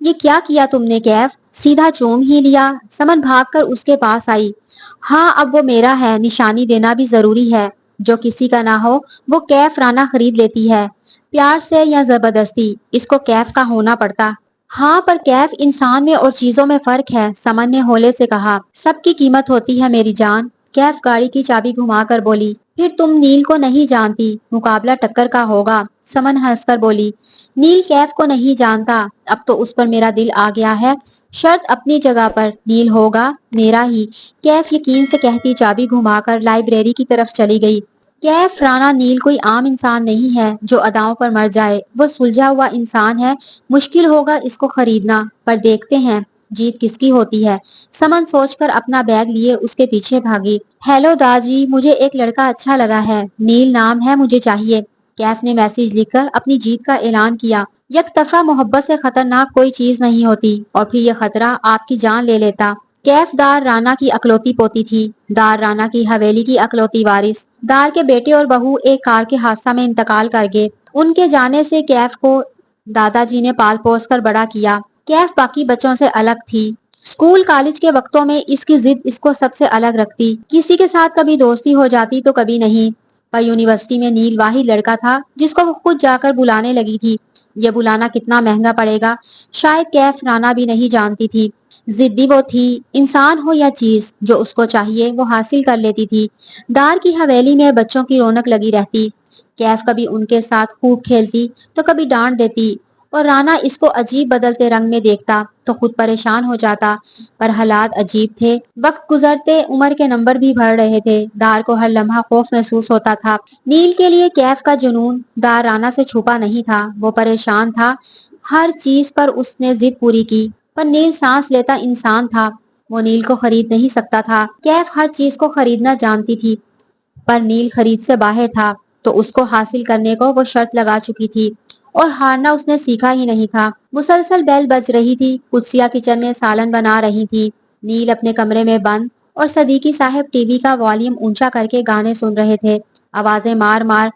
یہ کیا کیا تم نے کیف؟ سیدھا چوم ہی لیا۔ سمن بھاگ کر اس کے پاس آئی۔ ہاں اب وہ میرا ہے، نشانی دینا بھی ضروری ہے۔ جو کسی کا نہ ہو وہ کیف رانا خرید لیتی ہے، پیار سے یا زبردستی، اس کو کیف کا ہونا پڑتا۔ ہاں پر کیف، انسان میں اور چیزوں میں فرق ہے، سمن نے ہولے سے کہا۔ سب کی قیمت ہوتی ہے میری جان، کیف گاڑی کی چابی گھما کر بولی۔ پھر تم نیل کو نہیں جانتی، مقابلہ ٹکر کا ہوگا، سمن ہنس کر بولی۔ نیل کیف کو نہیں جانتا، اب تو اس پر میرا دل آ گیا ہے، شرط اپنی جگہ پر، نیل ہوگا میرا ہی، کیف یقین سے کہتی چابی گھما کر لائبریری کی طرف چلی گئی۔ کیف رانا نیل کوئی عام انسان نہیں ہے جو اداؤں پر مر جائے، وہ سلجھا ہوا انسان ہے، مشکل ہوگا اس کو خریدنا، پر دیکھتے ہیں جیت کس کی ہوتی ہے۔ سمن سوچ کر اپنا بیگ لیے اس کے پیچھے بھاگی۔ ہیلو داجی، مجھے ایک لڑکا اچھا لگا ہے، نیل نام ہے، مجھے چاہیے۔ کیف نے میسج لکھ کر اپنی جیت کا اعلان کیا۔ یک طرفہ محبت سے خطرناک کوئی چیز نہیں ہوتی، اور پھر یہ خطرہ آپ کی جان لے لیتا۔ کیف دار رانا کی اکلوتی پوتی تھی، دار رانا کی حویلی کی اکلوتی وارث۔ دار کے بیٹے اور بہو ایک کار کے حادثہ میں انتقال کر گئے۔ ان کے جانے سے کیف کو دادا جی نے پال پوس کر بڑا کیا۔ کیف باقی بچوں سے الگ تھی۔ اسکول کالج کے وقتوں میں اس کی ضد اس کو سب سے الگ رکھتی، کسی کے ساتھ کبھی دوستی ہو جاتی تو کبھی نہیں، پر یونیورسٹی میں نیل واحد لڑکا تھا جس کو وہ خود جا کر بلانے لگی تھی۔ یہ بلانا کتنا مہنگا پڑے گا شاید کیف رانا بھی نہیں جانتی تھی۔ ضدی وہ تھی، انسان ہو یا چیز، جو اس کو چاہیے وہ حاصل کر لیتی تھی۔ دار کی حویلی میں بچوں کی رونق لگی رہتی، کیف کبھی ان کے ساتھ خوب کھیلتی تو کبھی ڈانٹ دیتی، اور رانا اس کو عجیب بدلتے رنگ میں دیکھتا تو خود پریشان ہو جاتا، پر حالات عجیب تھے، وقت گزرتے عمر کے نمبر بھی بڑھ رہے تھے، دار کو ہر لمحہ خوف محسوس ہوتا تھا۔ نیل کے لیے کیف کا جنون دار رانا سے چھپا نہیں تھا، وہ پریشان تھا، ہر چیز پر اس نے ضد پوری کی، پر نیل سانس لیتا انسان تھا، وہ نیل کو خرید نہیں سکتا تھا۔ کیف ہر چیز کو خریدنا جانتی تھی، پر نیل خرید سے باہر تھا، تو اس کو حاصل کرنے کو وہ شرط لگا چکی تھی، اور ہارنا اس نے سیکھا ہی نہیں تھا۔ مسلسل بیل بج رہی تھی، قدسیہ کچن میں سالن بنا رہی تھی، نیل اپنے کمرے میں بند، اور صدیقی صاحب ٹی وی کا والیوم اونچا کر کے گانے سن رہے تھے، آوازیں مار مار۔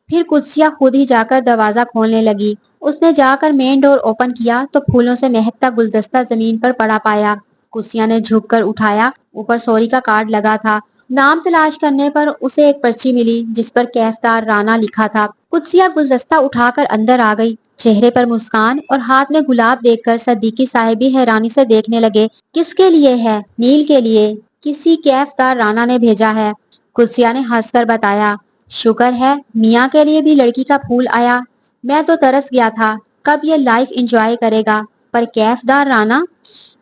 پھر قدسیہ خود ہی جا کر دروازہ کھولنے لگی۔ اس نے جا کر مین ڈور اوپن کیا تو پھولوں سے مہکتا گلدستہ زمین پر پڑا پایا۔ قدسیہ نے جھک کر اٹھایا، اوپر سوری کا کارڈ لگا تھا۔ نام تلاش کرنے پر اسے ایک پرچی ملی جس پر کیف دار رانا لکھا تھا۔ قدسیہ گلدستہ اٹھا کر اندر آ گئی، چہرے پر مسکان اور ہاتھ میں گلاب دیکھ کر صدیقی صاحب بھی حیرانی سے دیکھنے لگے۔ کس کے لیے ہے؟ نیل کے لیے، کسی کیف دار رانا نے بھیجا ہے، قدسیہ نے ہنس کر بتایا۔ شکر ہے میاں کے لیے بھی لڑکی کا پھول آیا، میں تو ترس گیا تھا کب یہ لائف انجوائے کرے گا، پر کیف دار رانا،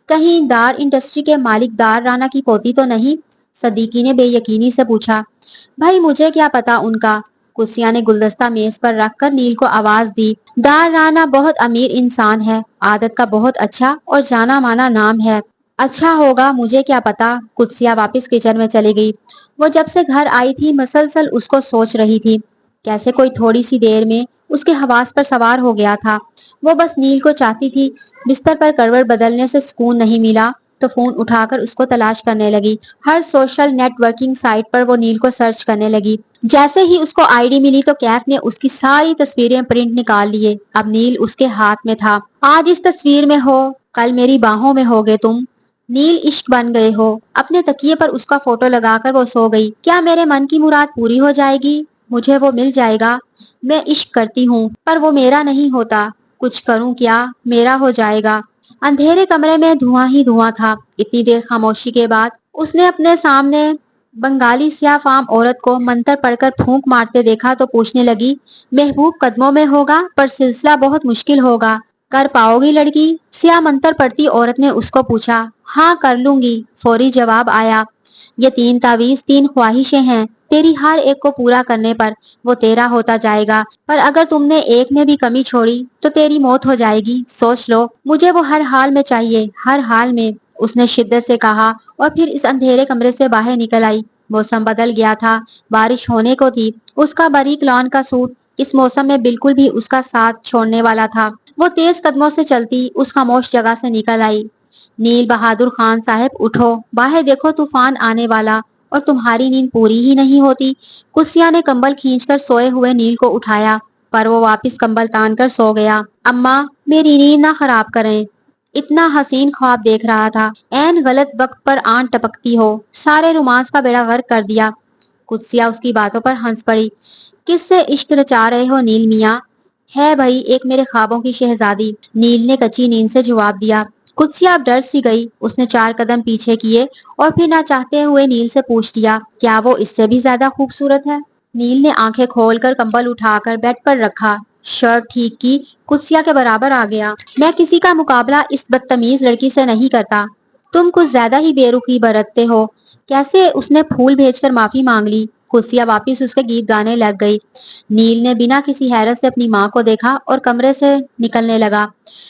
کہیں دار انڈسٹری کے مالک دار رانا کی پوتی تو نہیں؟ صدیقی نے بے یقینی سے پوچھا۔ بھائی مجھے کیا پتا ان کا؟ قدسیہ نے گلدستہ میز پر رکھ کر نیل کو آواز دی۔ دار رانا بہت امیر انسان ہے، عادت کا بہت اچھا اور جانا مانا نام ہے۔ اچھا ہوگا، مجھے کیا پتا۔ قدسیہ واپس کچن میں چلی گئی۔ وہ جب سے گھر آئی تھی مسلسل اس کو سوچ رہی تھی، کیسے کوئی تھوڑی سی دیر میں اس کے حواس پر سوار ہو گیا تھا۔ وہ بس نیل کو چاہتی تھی۔ بستر پر کروٹ بدلنے سے سکون نہیں ملا تو فون اٹھا کر اس کو تلاش کرنے لگی۔ ہر سوشل نیٹ ورکنگ سائٹ پر وہ نیل کو سرچ کرنے لگی۔ جیسے ہی اس کو آئی ڈی ملی تو کیف نے اس کی ساری تصویریں پرنٹ نکال لیے، اب نیل اس کے ہاتھ میں تھا۔ آج اس تصویر میں ہو، کل میری باہوں میں ہوگے تم، نیل عشق بن گئے ہو۔ اپنے تکیے پر اس کا فوٹو لگا کر وہ سو گئی۔ کیا میرے من کی مراد پوری ہو جائے گی؟ مجھے وہ مل جائے گا؟ میں عشق کرتی ہوں پر وہ میرا نہیں ہوتا، کچھ کروں کیا، میرا ہو جائے گا۔ اندھیرے کمرے میں دھواں ہی دھواں تھا۔ اتنی دیر خاموشی کے بعد اس نے اپنے سامنے بنگالی سیاہ فام عورت کو منتر پڑھ کر پھونک مارتے دیکھا تو پوچھنے لگی، محبوب قدموں میں ہوگا پر سلسلہ بہت مشکل ہوگا، کر پاؤ گی لڑکی؟ سیاہ منتر پڑھتی عورت نے اس کو پوچھا۔ ہاں کر لوں گی، فوری جواب آیا۔ یہ 3 تعویذ 3 خواہشیں ہیں، تیری ہر ایک کو پورا کرنے پر وہ تیرا ہوتا جائے گا، پر اگر تم نے ایک میں بھی کمی چھوڑی تو تیری موت ہو جائے گی، سوچ لو، مجھے وہ ہر حال میں چاہیے، ہر حال میں، اس نے شدت سے کہا، اور پھر اس اندھیرے کمرے سے باہر نکل آئی۔ موسم بدل گیا تھا، بارش ہونے کو تھی، اس کا باریک لان کا سوٹ اس موسم میں بالکل بھی اس کا ساتھ چھوڑنے والا تھا۔ وہ تیز قدموں سے چلتی اس خاموش جگہ سے نکل آئی۔ نیل بہادر خان صاحب اٹھو، باہر دیکھو طوفان آنے والا، اور تمہاری نیند پوری ہی نہیں ہوتی۔ قدسیہ نے کمبل کھینچ کر سوئے ہوئے نیل کو اٹھایا، پر وہ واپس کمبل تان کر سو گیا۔ اماں میری نیند نہ خراب کریں۔ اتنا حسین خواب دیکھ رہا تھا، عین غلط وقت پر آن ٹپکتی ہو، سارے رومانس کا بیڑا غرق کر دیا۔ قدسیہ اس کی باتوں پر ہنس پڑی۔ کس سے عشق رچا رہے ہو نیل میاں؟ ہے بھائی ایک میرے خوابوں کی شہزادی، نیل نے کچی نیند سے جواب دیا۔ قدسیہ اب ڈر سی گئی، اس نے 4 قدم پیچھے کیے اور پھر نہ چاہتے ہوئے نیل سے پوچھ لیا، کیا وہ اس سے بھی زیادہ خوبصورت ہے؟ نیل نے آنکھیں کھول کر کمبل اٹھا کر بیڈ پر رکھا، شرٹ ٹھیک کی، قدسیہ کے برابر آ گیا۔ میں کسی کا مقابلہ اس بدتمیز لڑکی سے نہیں کرتا، تم کچھ زیادہ ہی بے رخی برتتے ہو۔ کیسے؟ اس نے پھول بھیج کر معافی مانگ لی۔ قدسیہ واپس اس کے گیت گانے لگ گئی۔ نیل نے بنا کسی حیرت سے اپنی ماں کو دیکھا اور کمرے سے نکلنے لگا۔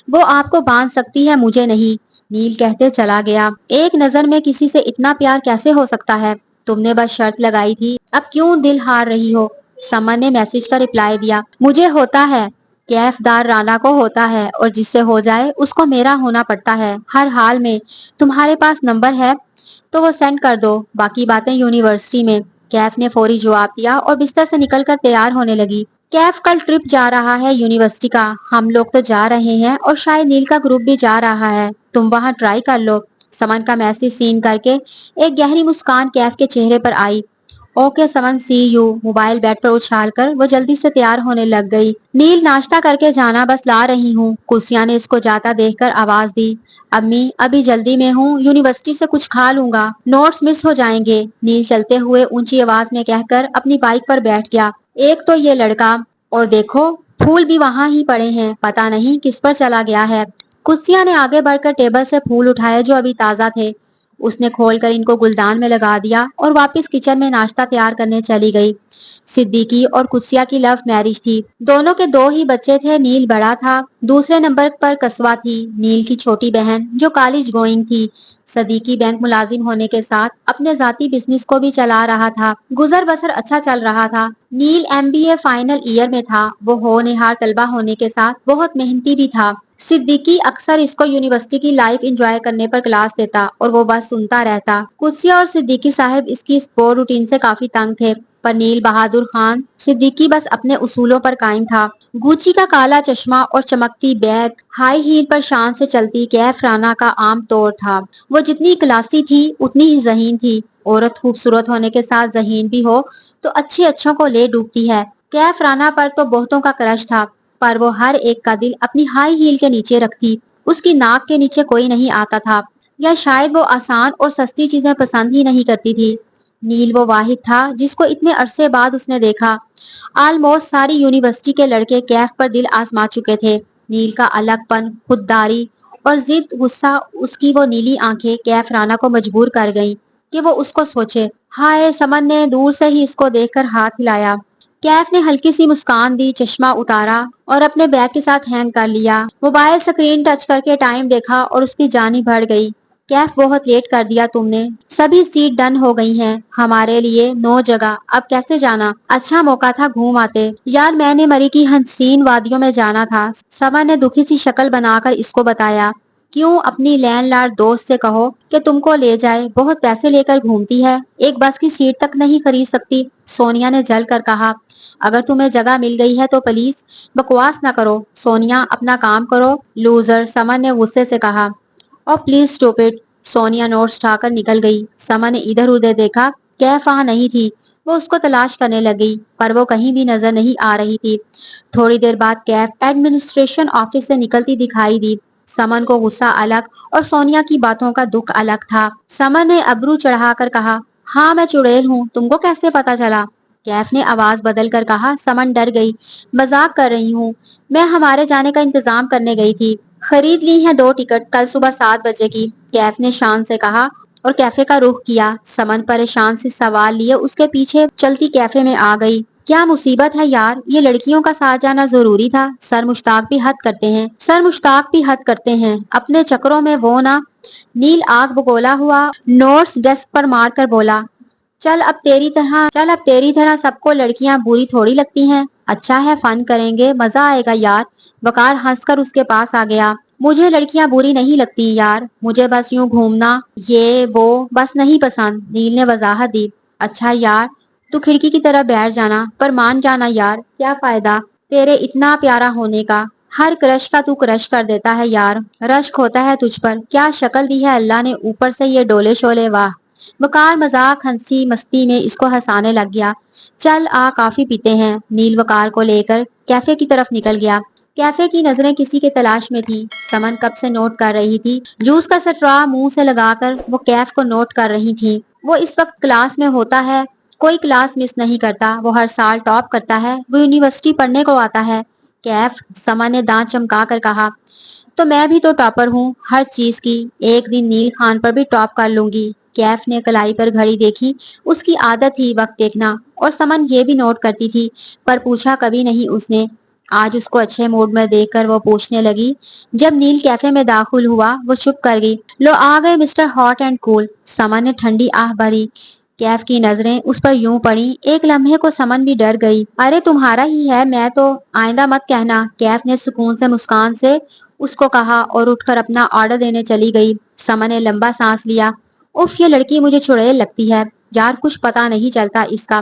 وہ آپ کو باندھ سکتی ہے، مجھے نہیں، نیل کہتے چلا گیا۔ ایک نظر میں کسی سے اتنا پیار کیسے ہو سکتا ہے؟ تم نے بس شرط لگائی تھی، اب کیوں دل ہار رہی ہو؟ سمن نے میسج کا رپلائی دیا۔ مجھے ہوتا ہے، کیف دار رانا کو ہوتا ہے، اور جس سے ہو جائے اس کو میرا ہونا پڑتا ہے ہر حال میں۔ تمہارے پاس نمبر ہے تو وہ سینڈ کر دو، باقی باتیں یونیورسٹی میں۔ کیف نے فوری جواب دیا اور بستر سے نکل کر تیار ہونے لگی۔ کیف کل ٹرپ جا رہا ہے یونیورسٹی کا، ہم لوگ تو جا رہے ہیں اور شاید نیل کا گروپ بھی جا رہا ہے، تم وہاں ٹرائی کر لو۔ سمن کا میسج سین کر کے ایک گہری مسکان کیف کے چہرے پر آئی۔ اوکے سمن، سی یو۔ موبائل بیڈ پر اچھال کر وہ جلدی سے تیار ہونے لگ گئی۔ نیل ناشتہ کر کے جانا، بس لا رہی ہوں۔ قدسیہ نے اس کو جاتا دیکھ کر آواز دی۔ امی ابھی جلدی میں ہوں، یونیورسٹی سے کچھ کھا لوں گا، نوٹس مس ہو جائیں گے، نیل چلتے ہوئے اونچی آواز میں کہہ کر اپنی بائک پر بیٹھ گیا۔ ایک تو یہ لڑکا، اور دیکھو پھول بھی وہاں ہی پڑے ہیں، پتہ نہیں کس پر چلا گیا ہے۔ قدسیہ نے آگے بڑھ کر ٹیبل سے پھول اٹھائے جو ابھی تازہ تھے، اس نے کھول کر ان کو گلدان میں لگا دیا اور واپس کچن میں ناشتہ تیار کرنے چلی گئی۔ صدیقی اور قدسیہ کی لو میرج تھی، دونوں کے 2 ہی بچے تھے، نیل بڑا تھا، دوسرے نمبر پر کسوہ تھی، نیل کی چھوٹی بہن جو کالج گوئنگ تھی۔ صدیقی بینک ملازم ہونے کے ساتھ اپنے ذاتی بزنس کو بھی چلا رہا تھا، گزر بسر اچھا چل رہا تھا۔ نیل MBA فائنل ایئر میں تھا، وہ ہونہار طلبہ ہونے کے ساتھ بہت محنتی بھی تھا۔ صدیقی اکثر اس کو یونیورسٹی کی لائف انجوائے کرنے پر کلاس دیتا اور وہ بس سنتا رہتا۔ قدسیہ اور صدیقی صاحب اس کی اسپورٹ روٹین سے کافی تنگ تھے، پر نیل بہادر خان صدیقی بس اپنے اصولوں پر قائم تھا۔ گوچی کا کالا چشمہ اور چمکتی بیگ، ہائی ہیل پر شان سے چلتی کیف رانا کا عام طور تھا۔ وہ جتنی کلاسی تھی اتنی ہی ذہین تھی۔ عورت خوبصورت ہونے کے ساتھ ذہین بھی ہو تو اچھے اچھوں کو لے ڈوبتی ہے۔ کیف رانا پر تو بہتوں کا کرش تھا، پر وہ ہر ایک کا دل اپنی ہائی ہیل کے نیچے رکھتی، اس کی ناک کے نیچے کوئی نہیں آتا تھا، یا شاید وہ آسان اور سستی چیزیں پسند ہی نہیں کرتی تھی۔ نیل وہ واحد تھا جس کو اتنے عرصے بعد اس نے دیکھا۔ آلموسٹ ساری یونیورسٹی کے لڑکے کیف پر دل آزما چکے تھے۔ نیل کا الگ پن، خودداری اور ضد غصہ، اس کی وہ نیلی آنکھیں کیف رانا کو مجبور کر گئیں کہ وہ اس کو سوچے۔ ہائے، سمن نے دور سے ہی اس کو دیکھ کر ہاتھ ہلایا۔ کیف نے ہلکی سی مسکان دی، چشمہ اتارا اور اپنے بیگ کے ساتھ ہینگ کر لیا۔ موبائل سکرین ٹچ کر کے ٹائم دیکھا اور اس کی جانی بڑھ گئی۔ کیف بہت لیٹ کر دیا تم نے، سبھی سیٹ ڈن ہو گئی ہیں، ہمارے لیے 9 جگہ، اب کیسے جانا؟ اچھا موقع تھا گھوم آتے۔ یار میں نے مری کی حسین وادیوں میں جانا تھا، سمن نے دکھی سی شکل بنا کر اس کو بتایا۔ کیوں؟ اپنی لینڈ لارڈ دوست سے کہو کہ تم کو لے جائے، بہت پیسے لے کر گھومتی ہے، ایک بس کی سیٹ تک نہیں خرید سکتی، سونیا نے جل کر کہا۔ اگر تمہیں جگہ مل گئی ہے تو پلیز بکواس نہ کرو، سونیا اپنا کام کرو، لوزر، سمن نے غصے سے کہا۔ اور please stop it, Sonia notes اٹھا کر نکل گئی۔ سمن نے ادھر ادھر دیکھا، کیف وہاں نہیں تھی، وہ اس کو تلاش کرنے لگی، پر وہ کہیں بھی نظر نہیں آ رہی تھی۔ تھوڑی دیر بعد کیف ایڈمنسٹریشن آفس سے نکلتی دکھائی دی۔ سمن کو غصہ الگ اور سونیا کی باتوں کا دکھ الگ تھا۔ سمن نے ابرو چڑھا کر کہا، ہاں میں چڑیل ہوں، تم کو کیسے پتا چلا؟ کیف نے آواز بدل کر کہا۔ سمن ڈر گئی۔ مذاق کر رہی ہوں، میں ہمارے جانے کا انتظام کرنے گئی تھی، خرید لی ہیں 2 ٹکٹ، کل صبح 7 بجے کی، کیف نے شان سے کہا اور کیفے کا رخ کیا۔ سمن پریشان سے سوال لیے اس کے پیچھے چلتی کیفے میں آ گئی۔ کیا مصیبت ہے یار، یہ لڑکیوں کا ساتھ جانا ضروری تھا، سر مشتاق بھی حد کرتے ہیں، اپنے چکروں میں وہ نہ۔ نیل آگ بگولا ہوا نوٹس ڈیسک پر مار کر بولا، چل اب تیری طرح سب کو لڑکیاں بری تھوڑی لگتی ہیں، اچھا ہے فن کریں گے، مزہ آئے گا یار۔ وقار ہنس کر اس کے پاس آ گیا۔ مجھے لڑکیاں بری نہیں لگتی یار، مجھے بس یوں گھومنا یہ وہ بس نہیں پسند، نیل نے وضاحت دی۔ اچھا یار تو کھڑکی کی طرف بیٹھ جانا، پر مان جانا یار، کیا فائدہ تیرے اتنا پیارا ہونے کا، ہر کرش کا تو کرش کر دیتا ہے یار، رشک ہوتا ہے تجھ پر، کیا شکل دی ہے اللہ نے اوپر سے یہ ڈولے شولے، واہ۔ وقار مذاق ہنسی مستی میں اس کو ہنسانے لگ گیا۔ چل آ کافی پیتے ہیں۔ نیل وقار کو لے کر کیفے کی طرف نکل گیا۔ کیفے کی نظریں کسی کے تلاش میں تھی۔ سمن کب سے نوٹ کر رہی تھی، جوس کا سٹرا منہ سے لگا کر وہ کیف کو نوٹ کر رہی تھی۔ وہ اس وقت کلاس میں ہوتا ہے، کوئی کلاس مس نہیں کرتا، وہ ہر سال ٹاپ کرتا ہے، وہ یونیورسٹی پڑھنے کو آتا ہے۔ کیف، سمن نے دانت چمکا کر کہا، تو میں بھی تو ٹاپر ہوں ہر چیز کی، ایک دن نیل خان پر بھی ٹاپ کر لوں گی۔ کیف نے کلائی پر گھڑی دیکھی، اس کی عادت تھی وقت دیکھنا، اور سمن یہ بھی نوٹ کرتی تھی، پر پوچھا کبھی نہیں اس نے۔ آج اس کو اچھے موڈ میں دیکھ کر وہ پوچھنے لگی۔ جب نیل کیفے میں داخل ہوا وہ چپ کر گئی۔ لو آ گئے مسٹر ہاٹ اینڈ کول۔ سمن نے ٹھنڈی آہ بھری۔ کیف کی نظریں اس پر یوں پڑی، ایک لمحے کو سمن بھی ڈر گئی۔ ارے تمہارا ہی ہے، میں تو آئندہ مت کہنا۔ کیف نے سکون سے مسکان سے اس کو کہا اور اٹھ کر اپنا آرڈر دینے چلی گئی۔ سمن نے لمبا سانس لیا۔ اف، یہ لڑکی مجھے چڑیل لگتی ہے یار، کچھ پتا نہیں چلتا اس کا۔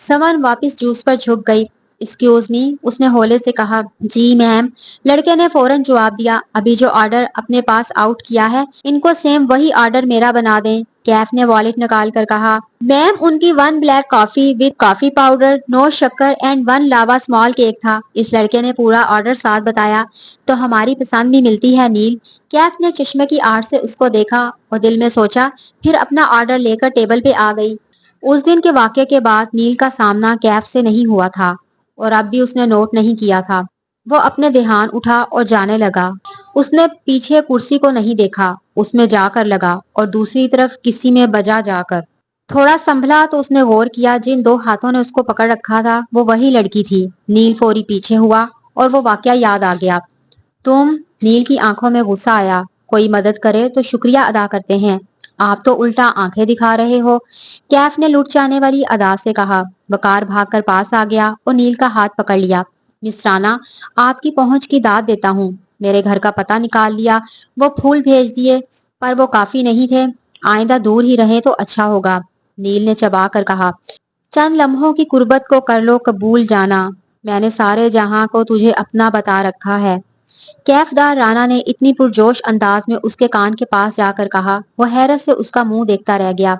سمن واپس جوس پر جھک گئی۔ ایکسکیوز می، اس نے ہولے سے کہا۔ جی میم۔ لڑکے نے فوراً جواب دیا، ابھی جو آرڈر اپنے پاس آؤٹ کیا ہے ان کو سیم وہی آرڈر میرا بنا دیں۔ کیف نے والیٹ نکال کر کہا۔ میم ان کی 1 black coffee with coffee powder, no شکر اینڈ 1 لاوا اسمال کیک تھا۔ اس لڑکے نے پورا آرڈر ساتھ بتایا۔ تو ہماری پسند بھی ملتی ہے نیل۔ کیف نے چشمے کی آڑ سے اس کو دیکھا اور دل میں سوچا، پھر اپنا آرڈر لے کر ٹیبل پہ آ گئی۔ اس دن کے واقعے کے بعد نیل کا سامنا کیف سے نہیں ہوا تھا، اور اب بھی اس نے نوٹ نہیں کیا تھا۔ وہ اپنے دھیان اٹھا اور جانے لگا۔ اس نے پیچھے کرسی کو نہیں دیکھا، اس میں جا کر لگا اور دوسری طرف کسی میں بجا جا کر۔ تھوڑا سنبھلا تو اس نے غور کیا جن 2 ہاتھوں نے اس کو پکڑ رکھا تھا وہ وہی لڑکی تھی۔ نیل فوری پیچھے ہوا اور وہ واقعہ یاد آ گیا۔ تم؟ نیل کی آنکھوں میں غصہ آیا۔ کوئی مدد کرے تو شکریہ ادا کرتے ہیں، آپ تو الٹا آنکھیں دکھا رہے ہو، کیف نے لٹ جانے والی ادا سے کہا۔ وقار بھاگ کر پاس آ گیا اور نیل کا ہاتھ پکڑ لیا۔ مس رانا، آپ کی پہنچ کی داد دیتا ہوں، میرے گھر کا پتہ نکال لیا، وہ پھول بھیج دیے، پر وہ کافی نہیں تھے، آئندہ دور ہی رہے تو اچھا ہوگا۔ نیل نے چبا کر کہا، چند لمحوں کی قربت کو کر لو قبول جانا، میں نے سارے جہاں کو تجھے اپنا بتا رکھا ہے۔ کیف دار رانا نے اتنی پرجوش انداز میں اس کے کان کے پاس جا کر کہا، وہ حیرت سے اس کا منہ دیکھتا رہ گیا۔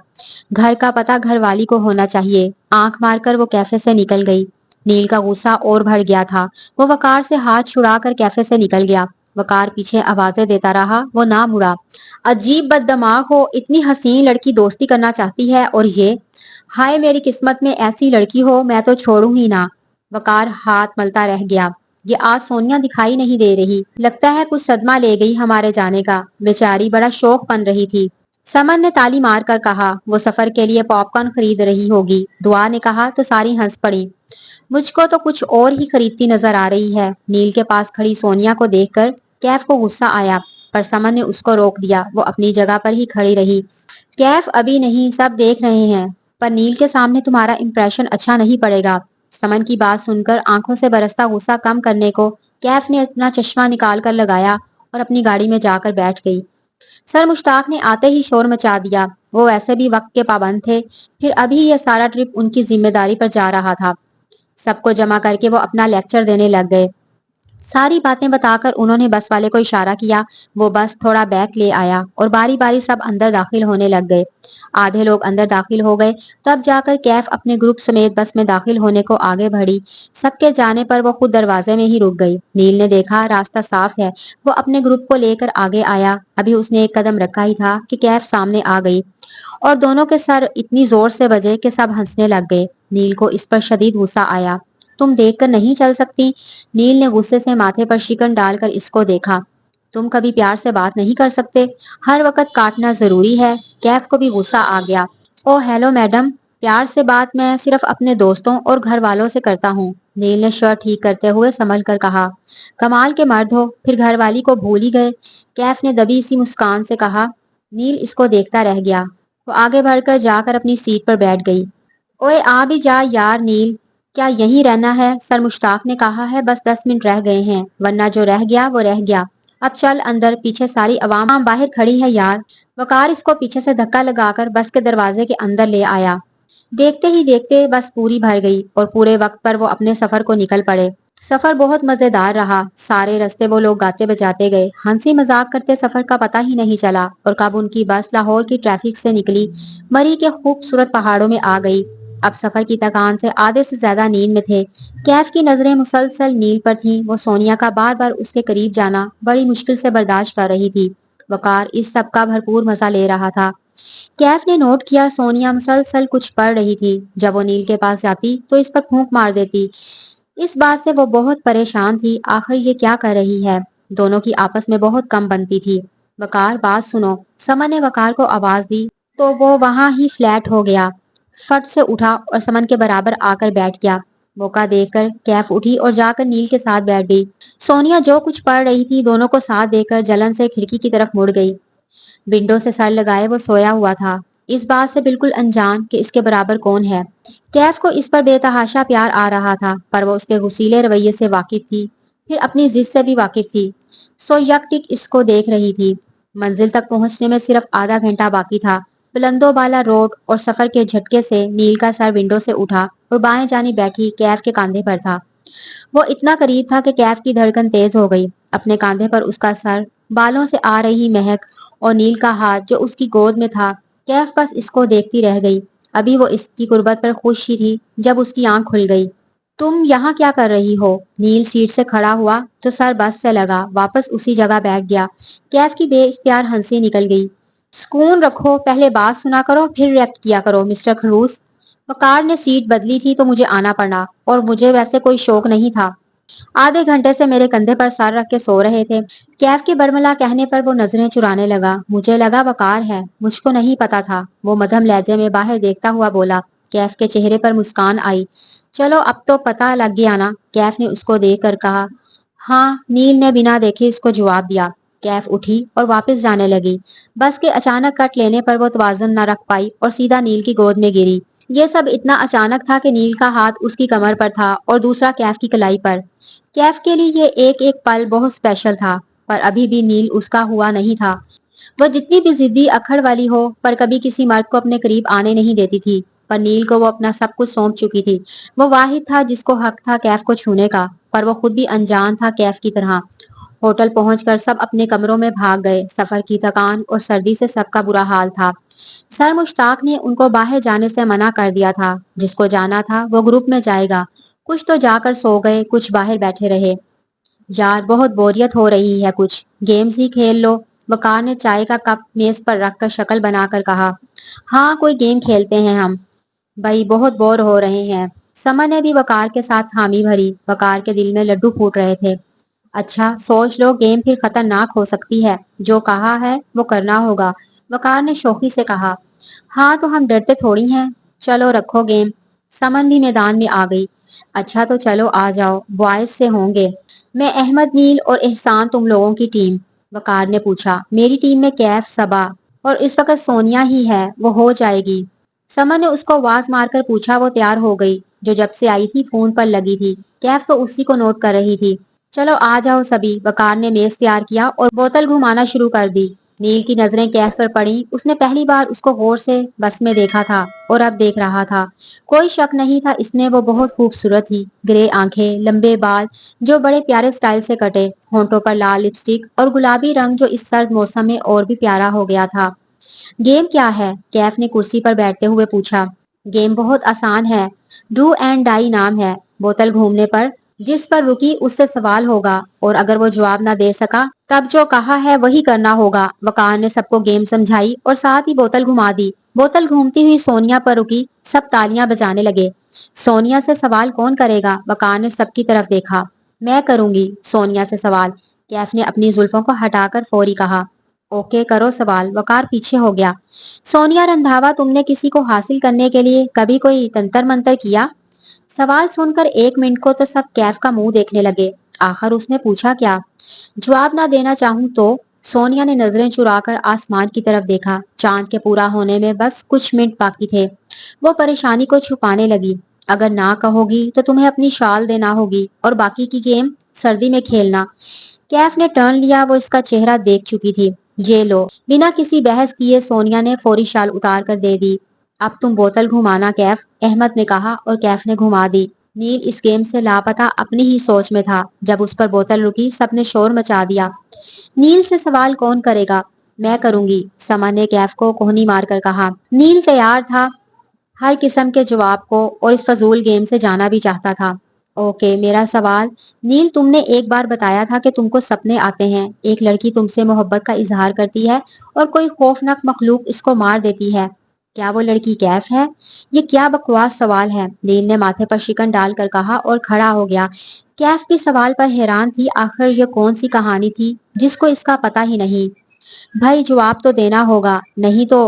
گھر کا پتہ گھر والی کو ہونا چاہیے۔ آنکھ مار کر وہ کیفے سے نکل گئی۔ نیل کا غصہ اور بڑھ گیا تھا، وہ وقار سے ہاتھ چھڑا کر کیفے سے نکل گیا۔ وقار پیچھے آوازیں دیتا رہا، وہ نہ مڑا۔ عجیب بد دماغ ہو، اتنی حسین لڑکی دوستی کرنا چاہتی ہے اور یہ، ہائے میری قسمت میں ایسی لڑکی ہو، میں تو چھوڑوں ہی نہ۔ وقار ہاتھ ملتا رہ گیا۔ یہ آج سونیا دکھائی نہیں دے رہی، لگتا ہے کچھ صدمہ لے گئی ہمارے جانے کا، بیچاری بڑا شوق بن رہی تھی۔ سمن نے تالی مار کر کہا، وہ سفر کے لیے پاپ کارن خرید رہی ہوگی۔ دعا نے کہا تو ساری ہنس پڑی۔ مجھ کو تو کچھ اور ہی خریدتی نظر آ رہی ہے۔ نیل کے پاس کھڑی سونیا کو دیکھ کر کیف کو غصہ آیا، پر سمن نے اس کو روک دیا، وہ اپنی جگہ پر ہی کھڑی رہی۔ کیف ابھی نہیں، سب دیکھ رہے ہیں، پر نیل کے سامنے تمہارا امپریشن اچھا نہیں پڑے گا۔ سمن کی بات سن کر آنکھوں سے برستا غصہ کم کرنے کو کیف نے اپنا چشمہ نکال کر لگایا اور اپنی گاڑی میں جا کر بیٹھ گئی۔ سر مشتاق نے آتے ہی شور مچا دیا، وہ ویسے بھی وقت کے پابند تھے، پھر ابھی یہ سارا ٹرپ ان کی ذمہ داری پر جا رہا تھا۔ سب کو جمع کر کے وہ اپنا لیکچر دینے لگ گئے۔ ساری باتیں بتا کر انہوں نے بس والے کو اشارہ کیا، وہ بس تھوڑا بیک لے آیا اور باری باری سب اندر داخل ہونے لگ گئے۔ آدھے لوگ اندر داخل ہو گئے، تب جا کر کیف اپنے گروپ سمیت بس میں داخل ہونے کو آگے بڑھی۔ سب کے جانے پر وہ خود دروازے میں ہی رک گئی۔ نیل نے دیکھا راستہ صاف ہے، وہ اپنے گروپ کو لے کر آگے آیا۔ ابھی اس نے ایک قدم رکھا ہی تھا کہ کیف سامنے آ گئی اور دونوں کے سر اتنی زور سے بجے کہ سب ہنسنے لگ گئے۔ نیل کو اس پر شدید غصہ آیا۔ تم دیکھ کر نہیں چل سکتی؟ نیل نے غصے سے ماتھے پر شکن ڈال کر اس کو دیکھا۔ تم کبھی پیار سے بات نہیں کر سکتے؟ ہر وقت کاٹنا ضروری ہے؟ کیف کو بھی غصہ آ گیا۔ او ہیلو میڈم، پیار سے بات میں صرف اپنے دوستوں اور گھر والوں سے کرتا ہوں، نیل نے شرٹ ٹھیک کرتے ہوئے سنبھل کر کہا۔ کمال کے مرد ہو، پھر گھر والی کو بھول ہی گئے، کیف نے دبی سی مسکان سے کہا۔ نیل اس کو دیکھتا رہ گیا۔ وہ آگے بڑھ کر جا کر اپنی سیٹ پر بیٹھ گئی۔ اوئے آ بھی جا یار نیل، کیا یہیں رہنا ہے؟ سر مشتاق نے کہا ہے بس 10 منٹ رہ گئے ہیں، ورنہ جو رہ گیا وہ رہ گیا، اب چل اندر، پیچھے ساری عوام باہر کھڑی ہے یار۔ وقار اس کو پیچھے سے دھکا لگا کر بس کے دروازے کے اندر لے آیا۔ دیکھتے ہی دیکھتے بس پوری بھر گئی اور پورے وقت پر وہ اپنے سفر کو نکل پڑے۔ سفر بہت مزیدار رہا، سارے راستے وہ لوگ گاتے بجاتے گئے، ہنسی مذاق کرتے سفر کا پتہ ہی نہیں چلا، اور کب ان کی بس لاہور کی ٹریفک سے نکلی مری کے خوبصورت پہاڑوں میں آ گئی۔ اب سفر کی تکان سے آدھے سے زیادہ نیند میں تھے۔ کیف کی نظریں مسلسل نیل پر تھیں، وہ سونیا کا بار بار اس کے قریب جانا بڑی مشکل سے برداشت کر رہی تھی۔ وقار اس سب کا بھرپور مزہ لے رہا تھا۔ کیف نے نوٹ کیا سونیا مسلسل کچھ پڑھ رہی تھی، جب وہ نیل کے پاس جاتی تو اس پر پھونک مار دیتی۔ اس بات سے وہ بہت پریشان تھی، آخر یہ کیا کر رہی ہے؟ دونوں کی آپس میں بہت کم بنتی تھی۔ وقار بات سنو، سمن نے وقار کو آواز دی تو وہ وہاں ہی فلیٹ ہو گیا، فٹ سے اٹھا اور سمن کے برابر آ کر بیٹھ گیا۔ موقع دیکھ کر کیف اٹھی اور جا کر نیل کے ساتھ بیٹھ گئی۔ سونیا جو کچھ پڑھ رہی تھی دونوں کو ساتھ دے کر جلن سے کھڑکی کی طرف مڑ گئی۔ ونڈو سے سر لگائے وہ سویا ہوا تھا، اس بات سے بالکل انجان کہ اس کے برابر کون ہے۔ کیف کو اس پر بے تحاشا پیار آ رہا تھا، پر وہ اس کے غصیلے رویے سے واقف تھی، پھر اپنی ضد سے بھی واقف تھی، سو یک ٹک اس کو دیکھ رہی تھی۔ منزل تک پہنچنے میں صرف آدھا گھنٹہ باقی تھا۔ بلندو بالا روڈ اور سفر کے جھٹکے سے نیل کا سر ونڈو سے اٹھا اور بائیں جانب بیٹھی کیف کے کاندھے پر تھا۔ وہ اتنا قریب تھا کہ کیف کی دھڑکن تیز ہو گئی۔ اپنے کاندھے پر اس کا سر، بالوں سے آ رہی مہک اور نیل کا ہاتھ جو اس کی گود میں تھا، کیف بس اس کو دیکھتی رہ گئی۔ ابھی وہ اس کی قربت پر خوش ہی تھی جب اس کی آنکھ کھل گئی۔ تم یہاں کیا کر رہی ہو؟ نیل سیٹ سے کھڑا ہوا تو سر بس سے لگا، واپس اسی جگہ بیٹھ گیا۔ کیف کی بے اختیار ہنسی نکل گئی۔ سکون رکھو، پہلے بات سنا کرو پھر ریئیکٹ کیا کرو مسٹر خلوص۔ وقار نے سیٹ بدلی تھی تو مجھے آنا پڑا، اور مجھے ویسے کوئی شوق نہیں تھا۔ آدھے گھنٹے سے میرے کندھے پر سر رکھ کے سو رہے تھے۔ کیف کے برملا کہنے پر وہ نظریں چرانے لگا۔ مجھے لگا وقار ہے، مجھ کو نہیں پتا تھا، وہ مدھم لہجے میں باہر دیکھتا ہوا بولا۔ کیف کے چہرے پر مسکان آئی۔ چلو اب تو پتہ لگ گیا نا، کیف نے اس کو دیکھ کر کہا۔ ہاں، نیل نے بنا دیکھے اس کو جواب دیا۔ کیف اٹھی اور واپس جانے لگی۔ بس کے اچانک کٹ لینے پر وہ توازن نہ رکھ پائی اور سیدھا نیل کی گود میں گری۔ یہ سب اتنا اچانک تھا کہ نیل کا ہاتھ اس کی کمر پر تھا اور دوسرا کیف کی کلائی پر۔ کیف کے لیے یہ ایک ایک پل بہت اسپیشل تھا، پر ابھی بھی نیل اس کا ہوا نہیں تھا۔ وہ جتنی بھی ضدی اکھڑ والی ہو، پر کبھی کسی مرد کو اپنے قریب آنے نہیں دیتی تھی، پر نیل کو وہ اپنا سب کچھ سونپ چکی تھی۔ وہ واحد تھا جس کو حق تھا کیف کو چھونے کا، پر وہ خود بھی انجان تھا کیف کی طرح۔ ہوٹل پہنچ کر سب اپنے کمروں میں بھاگ گئے۔ سفر کی تکان اور سردی سے سب کا برا حال تھا۔ سر مشتاق نے ان کو باہر جانے سے منع کر دیا تھا، جس کو جانا تھا وہ گروپ میں جائے گا۔ کچھ تو جا کر سو گئے، کچھ باہر بیٹھے رہے۔ یار بہت بوریت ہو رہی ہے، کچھ گیمز ہی کھیل لو، وقار نے چائے کا کپ میز پر رکھ کر شکل بنا کر کہا۔ ہاں کوئی گیم کھیلتے ہیں ہم، بھائی بہت بور ہو رہے ہیں۔ سمن نے بھی وقار کے ساتھ حامی بھری، وقار کے دل میں لڈو پھوٹ رہے تھے۔ اچھا سوچ لو، گیم پھر خطرناک ہو سکتی ہے، جو کہا ہے وہ کرنا ہوگا، وقار نے شوخی سے کہا۔ ہاں تو ہم ڈرتے تھوڑی ہیں، چلو رکھو گیم۔ سمن بھی میدان میں آ گئی۔ اچھا تو چلو آ جاؤ، بوائز سے ہوں گے۔ میں احمد، نیل اور احسان تم لوگوں کی ٹیم؟ وقار نے پوچھا۔ میری ٹیم میں کیف، صبا اور اس وقت سونیا ہی ہے، وہ ہو جائے گی۔ سمن نے اس کو آواز مار کر پوچھا۔ وہ تیار ہو گئی، جو جب سے آئی تھی فون پر لگی تھی، کیف تو اسی کو نوٹ کر رہی تھی۔ چلو آ جاؤ سبھی، وقار نے میز تیار کیا اور بوتل گھمانا شروع کر دی۔ نیل کی نظریں کیف پر پڑی، اس نے پہلی بار اس کو غور سے بس میں دیکھا تھا اور اب دیکھ رہا تھا۔ کوئی شک نہیں تھا اس میں، وہ بہت خوبصورت تھی، گرے آنکھیں، لمبے بال جو بڑے پیارے سٹائل سے کٹے، ہونٹوں پر لال لپسٹک اور گلابی رنگ جو اس سرد موسم میں اور بھی پیارا ہو گیا تھا۔ گیم کیا ہے؟ کیف نے کرسی پر بیٹھتے ہوئے پوچھا۔ گیم بہت آسان ہے، ڈو اینڈ ڈائی نام ہے۔ بوتل گھومنے پر جس پر رکی اس سے سوال ہوگا، اور اگر وہ جواب نہ دے سکا تب جو کہا ہے وہی کرنا ہوگا۔ وقار نے سب کو گیم سمجھائی اور ساتھ ہی بوتل گھما دی۔ بوتل گھومتی ہوئی سونیا پر رکی، سب تالیاں بجانے لگے۔ سونیا سے سوال کون کرے گا؟ وقار نے سب کی طرف دیکھا۔ میں کروں گی سونیا سے سوال، کیف نے اپنی زلفوں کو ہٹا کر فوری کہا۔ اوکے کرو سوال، وقار پیچھے ہو گیا۔ سونیا رندھاوا، تم نے کسی کو حاصل کرنے کے لیے کبھی کوئی تنتر منتر کیا؟ سوال سن کر ایک منٹ کو تو سب کیف کا منہ دیکھنے لگے، آخر اس نے پوچھا کیا؟ جواب نہ دینا چاہوں تو؟ سونیا نے نظریں چرا کر آسمان کی طرف دیکھا، چاند کے پورا ہونے میں بس کچھ منٹ باقی تھے۔ وہ پریشانی کو چھپانے لگی۔ اگر نہ کہو گی تو تمہیں اپنی شال دینا ہوگی اور باقی کی گیم سردی میں کھیلنا۔ کیف نے ٹرن لیا، وہ اس کا چہرہ دیکھ چکی تھی۔ یہ لو، بنا کسی بحث کیے سونیا نے فوری شال اتار کر دے دی۔ اب تم بوتل گھمانا کیف، احمد نے کہا اور کیف نے گھما دی۔ نیل اس گیم سے لاپتہ اپنی ہی سوچ میں تھا۔ جب اس پر بوتل رکی سب نے شور مچا دیا۔ نیل سے سوال کون کرے گا؟ میں کروں گی، سمن نے کیف کو کوہنی مار کر کہا۔ نیل تیار تھا ہر قسم کے جواب کو اور اس فضول گیم سے جانا بھی چاہتا تھا۔ اوکے، میرا سوال، نیل تم نے ایک بار بتایا تھا کہ تم کو سپنے آتے ہیں، ایک لڑکی تم سے محبت کا اظہار کرتی ہے اور کوئی خوفناک مخلوق اس کو مار دیتی ہے، کیا وہ لڑکی کیف ہے؟ یہ کیا بکواس سوال ہے، نیل نے ماتھے پر شکن ڈال کر کہا اور کھڑا ہو گیا۔ کیف بھی سوال پر حیران تھی، آخر یہ کون سی کہانی تھی جس کو اس کا پتہ ہی نہیں۔ بھائی جواب تو دینا ہوگا، نہیں تو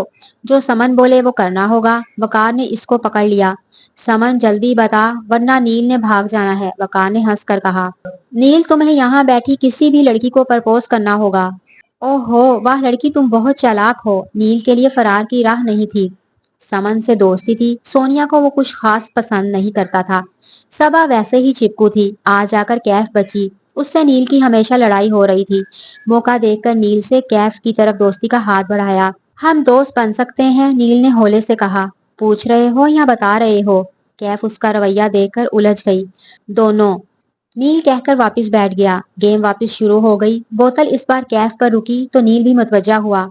جو سمن بولے وہ کرنا ہوگا، وقار نے اس کو پکڑ لیا۔ سمن جلدی بتا ورنہ نیل نے بھاگ جانا ہے، وقار نے ہنس کر کہا۔ نیل تمہیں یہاں بیٹھی کسی بھی لڑکی کو پرپوز کرنا ہوگا۔ اوہ ہو، واہ لڑکی تم بہت چالاک ہو، نیل کے لیے فرار کی راہ نہیں تھی۔ سمن سے دوستی تھی، سونیا کو وہ کچھ خاص پسند نہیں کرتا تھا۔ صبا ویسے ہی چپکو تھی، آج آ کر کیف بچی، اس سے نیل کی ہمیشہ لڑائی ہو رہی تھی۔ موقع دیکھ کر نیل سے کیف کی طرف دوستی کا ہاتھ بڑھایا۔ ہم دوست بن سکتے ہیں، نیل نے ہولے سے کہا۔ پوچھ رہے ہو یا بتا رہے ہو؟ کیف اس کا رویہ دیکھ کر الجھ گئی۔ دونوں، نیل کہہ کر واپس بیٹھ گیا۔ گیم واپس شروع ہو گئی، بوتل اس بار کیف پر رکی تو نیل بھی متوجہ ہوا۔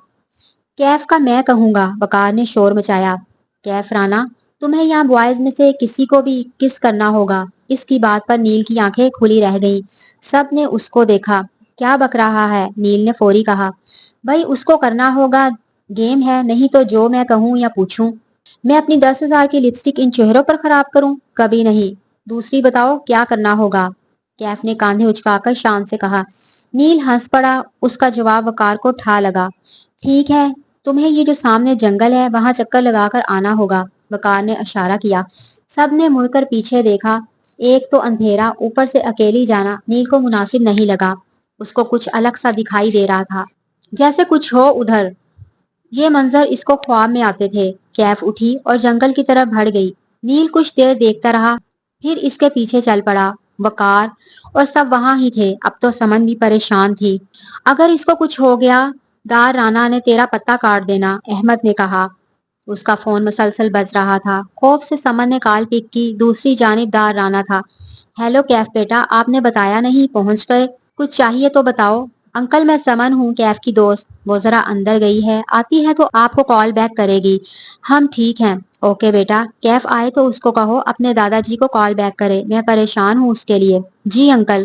کیف کا میں کہوں گا، وقار نے شور مچایا۔ کیف رانا، تمہیں یہاں بوائز میں سے کسی کو بھی کس کرنا ہوگا۔ اس کی بات پر نیل کی آنکھیں کھلی رہ گئیں، سب نے اس کو دیکھا۔ کیا بک رہا ہے، نیل نے فوری کہا۔ بھائی اس کو کرنا ہوگا، گیم ہے، نہیں تو جو میں کہوں یا پوچھوں۔ میں اپنی 10,000 کی لپسٹک ان چہروں پر خراب کروں؟ کبھی نہیں۔ دوسری بتاؤ کیا کرنا ہوگا؟ کیف نے کاندھے اچکا کر شان سے کہا۔ نیل ہنس پڑا، اس کا جواب وقار کو ٹھا لگا۔ ٹھیک ہے، تمہیں یہ جو سامنے جنگل ہے وہاں چکر لگا کر آنا ہوگا، وقار نے اشارہ کیا۔ سب نے مڑ کر پیچھے دیکھا، ایک تو اندھیرا، اوپر سے اکیلی جانا نیل کو مناسب نہیں لگا۔ اس کو کچھ الگ سا دکھائی دے رہا تھا، جیسے کچھ ہو ادھر۔ یہ منظر اس کو خواب میں آتے تھے۔ کیف اٹھی اور جنگل کی طرف بڑھ گئی۔ نیل کچھ دیر دیکھتا رہا، پھر اس کے پیچھے چل پڑا۔ وقار اور سب وہاں ہی تھے، اب تو سمن بھی پریشان تھی۔ اگر اس کو کچھ ہو گیا، دار رانا نے تیرا پتہ کاٹ دینا، احمد نے کہا۔ اس کا فون مسلسل بج رہا تھا، خوف سے سمن نے کال پک کی، دوسری جانب دار رانا تھا۔ ہیلو کیف بیٹا، آپ نے بتایا نہیں، پہنچ گئے؟ کچھ چاہیے تو بتاؤ۔ انکل میں سمن ہوں، کیف کی دوست، وہ ذرا اندر گئی ہے، آتی ہے تو آپ کو کال بیک کرے گی۔ ہم ٹھیک ہیں، اوکے بیٹا، کیف آئے تو اس کو کہو اپنے دادا جی کو کال بیک کرے، میں پریشان ہوں اس کے لیے۔ جی انکل۔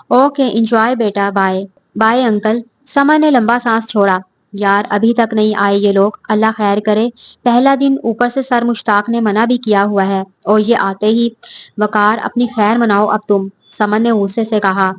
اوکے انجوائے بیٹا، بائے۔ Bye uncle. سمن نے لمبا سانس چھوڑا۔ یار ابھی تک نہیں آئے یہ لوگ، اللہ خیر کرے، پہلا دن، اوپر سے سر مشتاق نے منع بھی کیا ہوا ہے، اور یہ آتے ہی۔ وقار اپنی خیر مناؤ اب تم، سمن نے غصے سے کہا۔